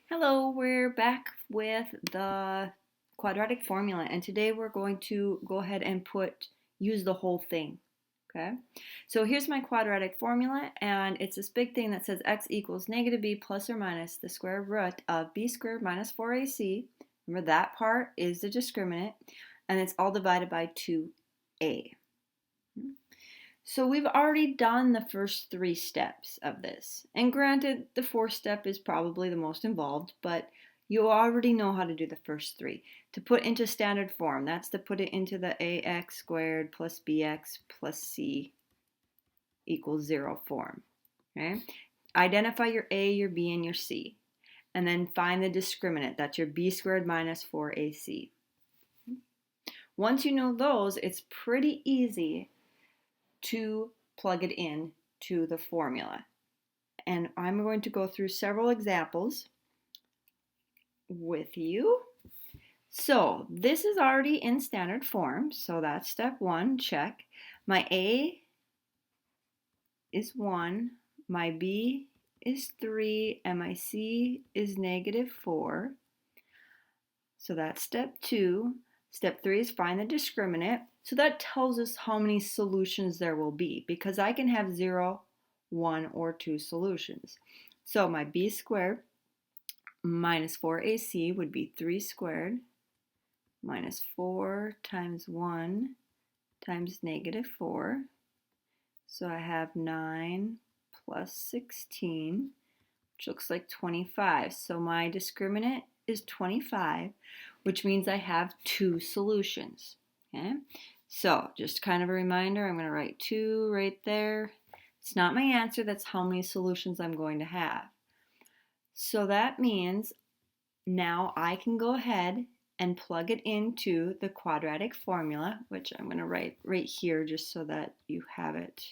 Hello, we're back with the quadratic formula, and today we're going to go ahead and use the whole thing. Okay, so here's my quadratic formula, and it's this big thing that says x equals negative b plus or minus the square root of b squared minus 4ac. Remember that part is the discriminant, and it's all divided by 2a. So we've already done the first three steps of this. And granted, the fourth step is probably the most involved, but you already know how to do the first three. To put into standard form, that's to put it into the ax squared plus bx plus c equals 0 form. Okay? Identify your a, your b, and your c. And then find the discriminant. That's your b squared minus 4ac. Once you know those, it's pretty easy to plug it in to the formula. And I'm going to go through several examples with you. So this is already in standard form, so that's step one, check. My A is 1, my B is 3, and my C is negative 4. So that's step 2. Step 3 is find the discriminant. So that tells us how many solutions there will be, because I can have 0, 1, or 2 solutions. So my b squared minus 4ac would be 3 squared minus 4 times 1 times negative 4. So I have 9 plus 16, which looks like 25. So my discriminant is 25, which means I have 2 solutions. Okay? So just kind of a reminder, I'm going to write 2 right there. It's not my answer, that's how many solutions I'm going to have. So that means now I can go ahead and plug it into the quadratic formula, which I'm going to write right here just so that you have it.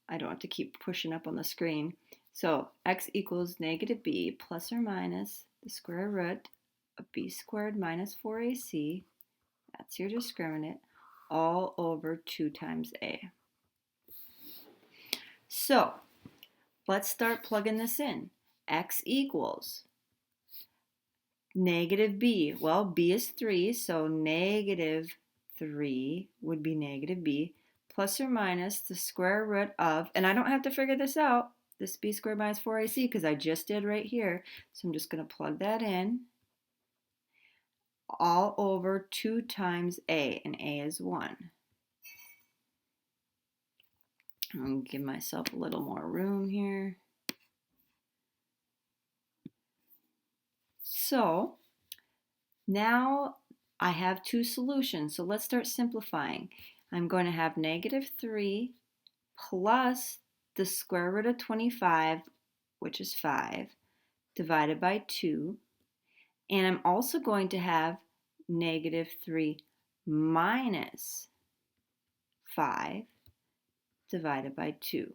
I don't have to keep pushing up on the screen. So x equals negative b plus or minus the square root of b squared minus 4ac, that's your discriminant, all over 2 times a. So let's start plugging this in. X equals negative b. Well, b is 3, so negative 3 would be negative b, plus or minus the square root of, and I don't have to figure this out, this b squared minus 4ac, because I just did right here. So I'm just going to plug that in, all over 2 times a, and a is 1. I'm going to give myself a little more room here. So now I have 2 solutions, so let's start simplifying. I'm going to have negative 3 plus the square root of 25, which is 5, divided by 2. And I'm also going to have negative 3 minus 5 divided by 2.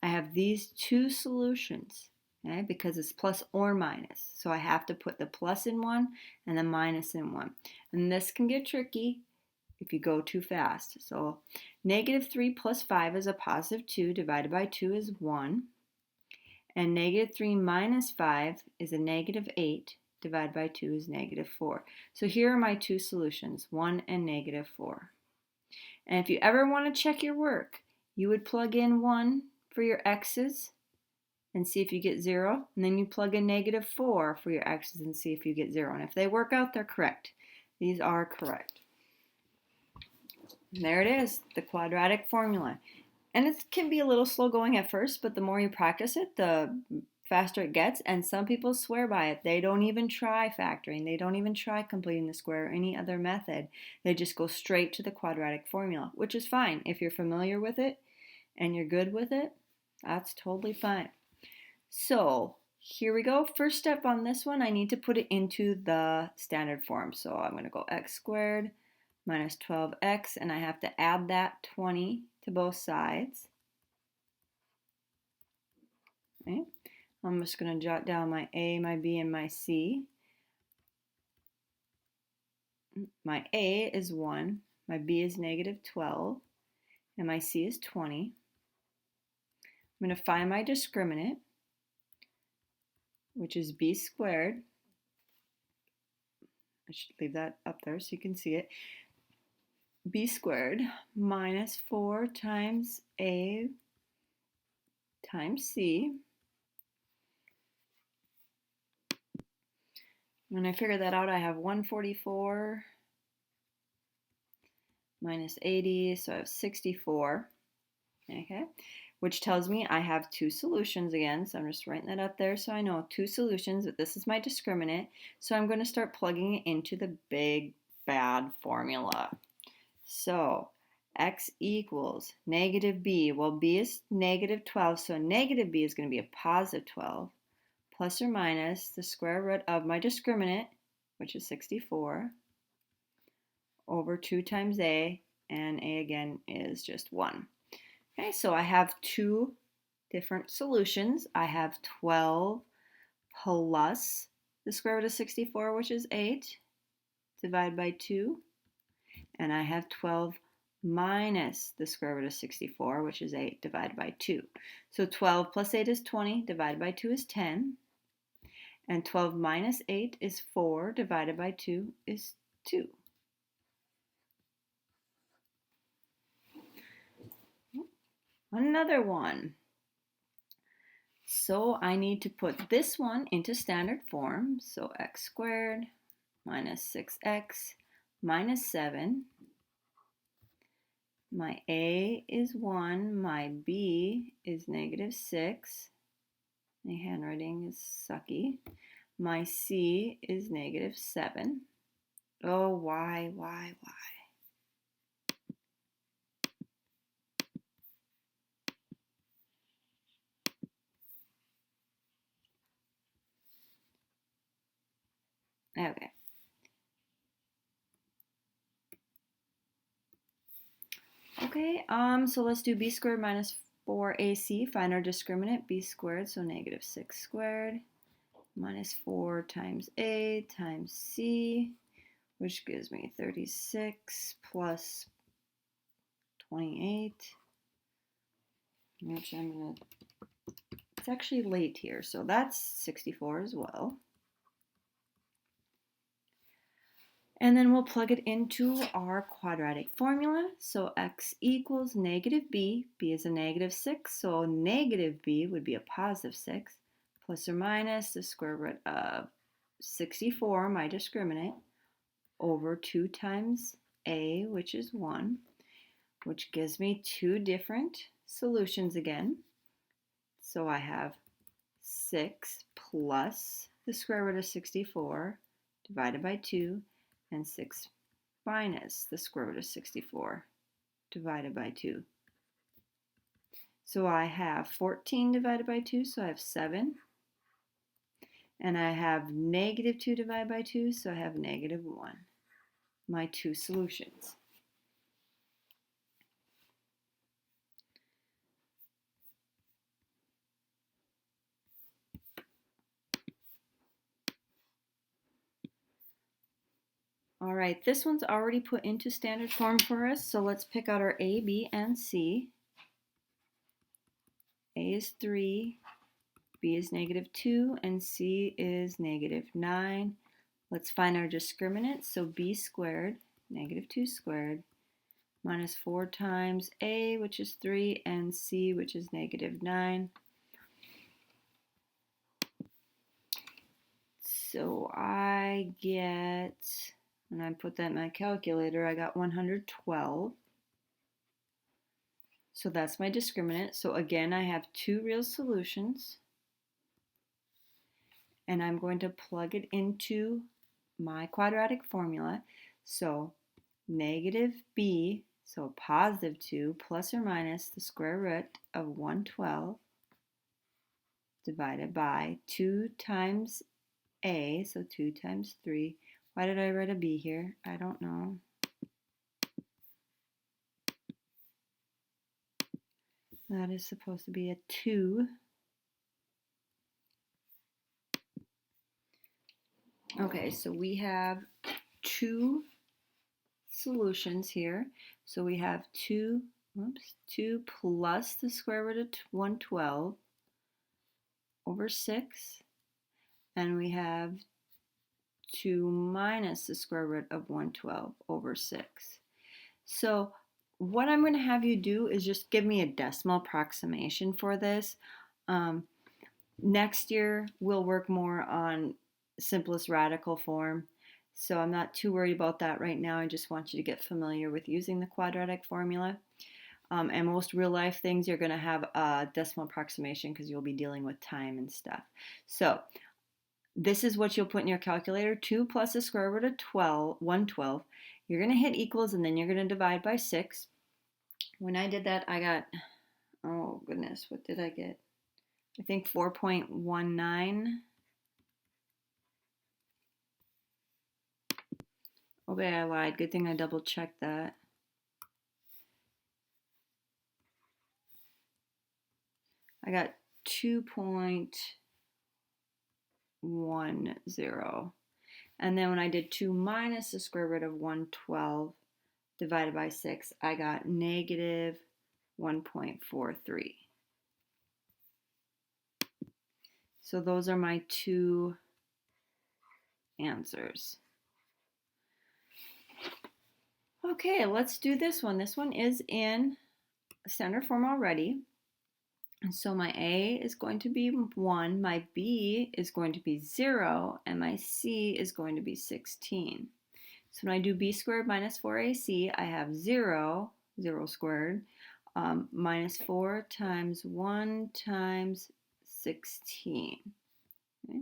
I have these 2 solutions, okay, because it's plus or minus. So I have to put the plus in one and the minus in one. And this can get tricky if you go too fast. So negative 3 plus 5 is a positive 2, divided by 2 is 1. And negative 3 minus 5 is a negative 8, divided by 2 is negative 4. So here are my 2 solutions, 1 and negative 4. And if you ever want to check your work, you would plug in 1 for your x's and see if you get 0. And then you plug in negative 4 for your x's and see if you get 0. And if they work out, they're correct. These are correct. And there it is, the quadratic formula. And it can be a little slow going at first, but the more you practice it, the faster it gets. And some people swear by it. They don't even try factoring. They don't even try completing the square or any other method. They just go straight to the quadratic formula, which is fine. If you're familiar with it and you're good with it, that's totally fine. So here we go. First step on this one, I need to put it into the standard form. So I'm going to go x squared minus 12x, and I have to add that 20 to both sides. Okay. I'm just going to jot down my a, my b, and my c. My a is 1, my b is negative 12, and my c is 20. I'm going to find my discriminant. which is b squared. I should leave that up there so you can see it. B squared minus 4 times A times C. When I figure that out, I have 144 minus 80, so I have 64. Okay, which tells me I have two solutions again. So I'm just writing that up there so I know two solutions, but this is my discriminant. So I'm going to start plugging it into the big bad formula. So x equals negative b. Well, b is negative 12, so negative b is going to be a positive 12, plus or minus the square root of my discriminant, which is 64, over 2 times a, and a again is just 1. Okay, so I have two different solutions. I have 12 plus the square root of 64, which is 8, divided by 2. And I have 12 minus the square root of 64, which is 8, divided by 2. So 12 plus 8 is 20, divided by 2 is 10. And 12 minus 8 is 4, divided by 2 is 2. Another one. So I need to put this one into standard form. So x squared minus 6x minus 7. My a is 1. My b is negative 6. My handwriting is sucky. My c is negative 7. Oh, why? Okay. Okay, so let's do b squared minus 4ac. Find our discriminant, b squared, so negative 6 squared minus 4 times a times c, which gives me 36 plus 28, which I'm going to, it's actually late here, so that's 64 as well. And then we'll plug it into our quadratic formula. So x equals negative b. B is a negative 6, so negative b would be a positive 6, plus or minus the square root of 64, my discriminant, over 2 times a, which is 1, which gives me two different solutions again. So I have 6 plus the square root of 64 divided by 2, and 6 minus the square root of 64 divided by 2. So I have 14 divided by 2, so I have 7. And I have negative 2 divided by 2, so I have negative 1. My two solutions. All right, this one's already put into standard form for us, so let's pick out our A, B, and C. A is 3, B is negative 2, and C is negative 9. Let's find our discriminant, so b squared, negative 2 squared, minus 4 times a, which is 3, and c, which is negative 9. So I get, when I put that in my calculator, I got 112. So that's my discriminant. So again, I have two real solutions. And I'm going to plug it into my quadratic formula. So negative b, so positive 2, plus or minus the square root of 112 divided by 2 times a, so 2 times 3. Why did I write a b here? I don't know. That is supposed to be a 2. Okay, so we have two solutions here. So we have 2 plus the square root of 112 over 6 and we have 2 minus the square root of 112 over 6. So what I'm going to have you do is just give me a decimal approximation for this. Next year, we'll work more on simplest radical form. So I'm not too worried about that right now. I just want you to get familiar with using the quadratic formula. And most real life things, you're going to have a decimal approximation because you'll be dealing with time and stuff. So this is what you'll put in your calculator. 2 plus the square root of 112. You're going to hit equals and then you're going to divide by 6. When I did that, I got, oh goodness, what did I get? I think 4.19. Okay, I lied. Good thing I double checked that. I got 2.10. And then when I did 2 minus the square root of 112 divided by 6, I got negative 1.43. So those are my two answers. Okay, let's do this one. This one is in standard form already. So my A is going to be 1, my B is going to be 0, and my C is going to be 16. So when I do B squared minus 4AC, I have 0, 0 squared, minus 4 times 1 times 16. Okay.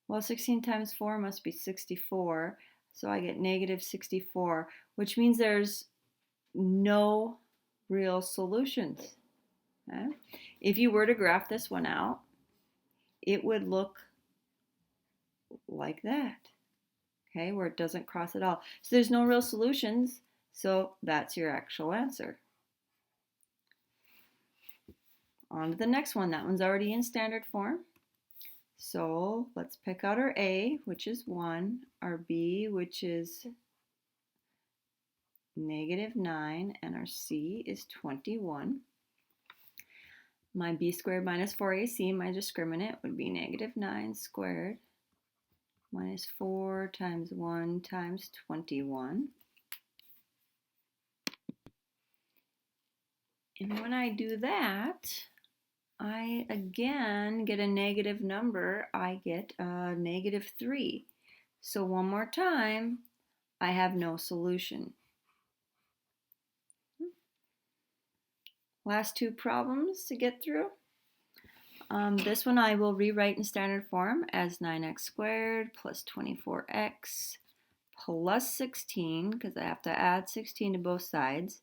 Well, 16 times 4 must be 64, so I get negative 64, which means there's no real solutions. Okay. If you were to graph this one out, it would look like that, okay, where it doesn't cross at all. So there's no real solutions, so that's your actual answer. On to the next one. That one's already in standard form. So let's pick out our A, which is 1, our B, which is negative 9, and our C is 21. My B squared minus 4AC, my discriminant, would be negative 9 squared minus 4 times 1 times 21. And when I do that, I again get a negative number. I get negative 3. So one more time, I have no solution. Last two problems to get through. This one I will rewrite in standard form as 9x squared plus 24x plus 16, because I have to add 16 to both sides.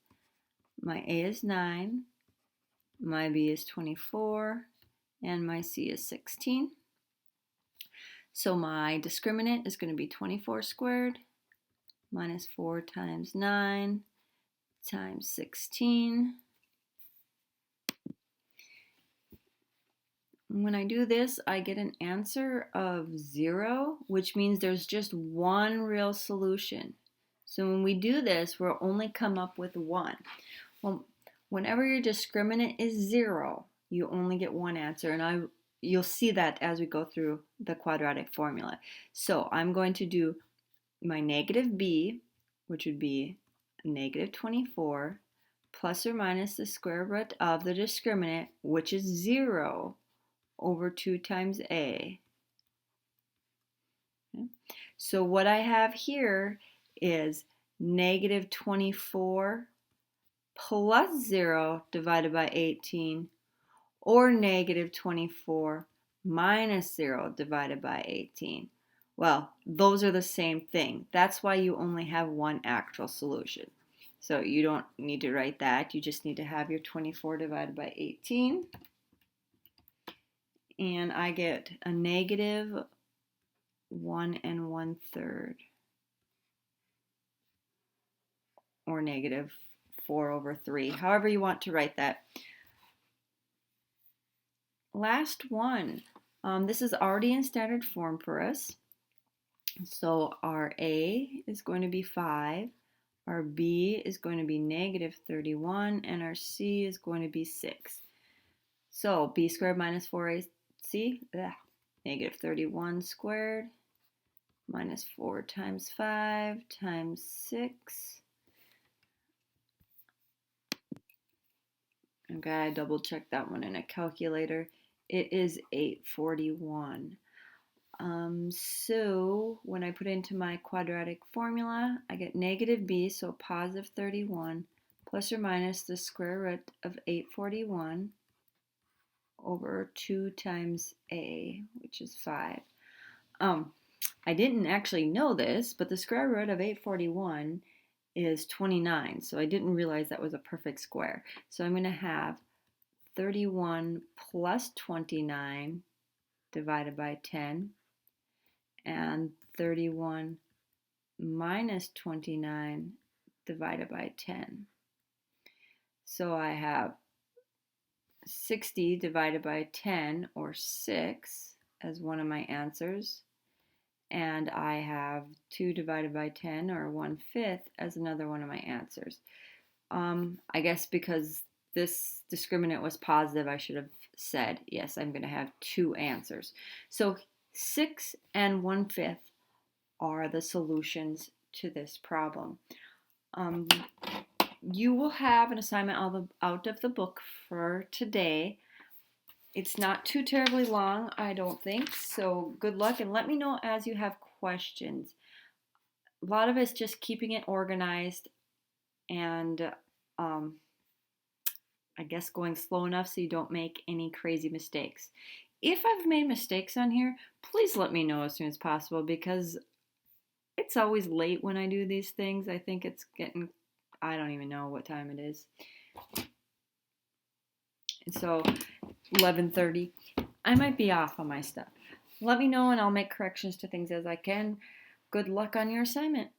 My A is 9, my B is 24, and my C is 16. So my discriminant is going to be 24 squared minus 4 times 9 times 16. When I do this, I get an answer of 0, which means there's just one real solution. So when we do this, we'll only come up with 1. Well, whenever your discriminant is 0, you only get one answer, and you'll see that as we go through the quadratic formula. So I'm going to do my negative b, which would be negative 24, plus or minus the square root of the discriminant, which is 0, over 2 times a. Okay. So what I have here is negative 24 plus 0 divided by 18, or negative 24 minus 0 divided by 18. Well, those are the same thing. That's why you only have one actual solution. So you don't need to write that. You just need to have your 24 divided by 18. And I get a negative 1 1/3, or negative 4 over 3, however you want to write that. Last one. This is already in standard form for us. So our A is going to be 5, our B is going to be negative 31, and our C is going to be 6. So B squared minus 4AC, negative 31 squared minus 4 times 5 times 6. Okay, I double checked that one in a calculator. It is 841. So when I put into my quadratic formula, I get negative b, so positive 31, plus or minus the square root of 841 over 2 times a, which is 5. I didn't actually know this, but the square root of 841 is 29, so I didn't realize that was a perfect square. So I'm going to have 31 plus 29 divided by 10, and 31 minus 29 divided by 10. So I have 60 divided by 10, or 6, as one of my answers. And I have 2 divided by 10, or 1/5, as another one of my answers. I guess because this discriminant was positive, I should have said, yes, I'm going to have 2 answers. So 6 and 1/5 are the solutions to this problem. You will have an assignment out of the book for today. It's not too terribly long, I don't think, so good luck, and let me know as you have questions. A lot of it's just keeping it organized and I guess going slow enough so you don't make any crazy mistakes. If I've made mistakes on here, please let me know as soon as possible, because it's always late when I do these things. I think it's getting, I don't even know what time it is. And so 11:30. I might be off on my stuff. Let me know and I'll make corrections to things as I can. Good luck on your assignment.